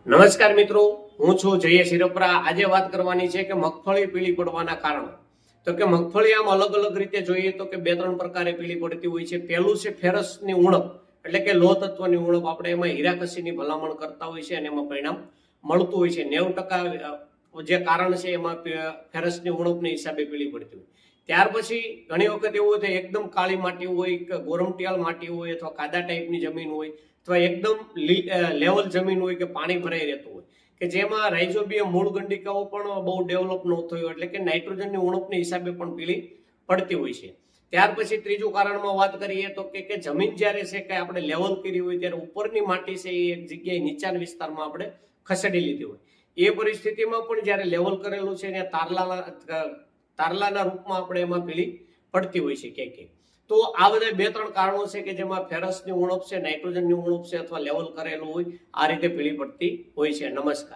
નમસ્કાર મિત્રો, હું છું જય શિરોપરા। આજે વાત કરવાની છે કે મગફળી પીળી પડવાના કારણો। તો કે મગફળી આમ અલગ અલગ રીતે જોઈએ તો કે બે ત્રણ પ્રકારે પીળી પડતી હોય છે। પહેલું છે ફેરસની ઉણપ, એટલે કે લોહ તત્વની ઉણપ। આપણે એમાં હીરાકસીની ભલામણ કરતા હોય છે અને એમાં પરિણામ મળતું હોય છે। 90% જે કારણ છે એમાં ફેરસની ઉણપની હિસાબે પીળી પડતી હોય। ત્યાર પછી ઘણી વખત એવું હોય એકદમ કાળી માટી હોય કે ગોરમટિયાળ માટી હોય અથવા કાદા ટાઈપની જમીન હોય અથવા એકદમ લેવલ જમીન હોય કે પાણી ભરાઈ રહેતું હોય કે જેમાં રાઇઝોબિયમ મૂળ ગંડિકાઓ પણ બહુ ડેવલપ ન થયો, એટલે કે નાઇટ્રોજનની ઉણપની હિસાબે પણ પીળી પડતી હોય છે। ત્યાર પછી ત્રીજું કારણમાં વાત કરીએ તો કે જમીન જ્યારે છે કે આપણે લેવલ કરી હોય ત્યારે ઉપરની માટી છે એ એક જગ્યાએ નીચાના વિસ્તારમાં આપણે ખસેડી લીધી હોય, એ પરિસ્થિતિમાં પણ જ્યારે લેવલ કરેલું છે ત્યાં તારલાના રૂપમાં આપણે એમાં પીળી પડતી હોય છે ક્યાંક। તો આ બધા બે ત્રણ કારણો છે કે જેમાં ફેરસની ઉણપ છે, નાઇટ્રોજનની ઉણપ છે અથવા લેવલ કરેલું હોય, આ રીતે પીળી પડતી હોય છે। નમસ્કાર।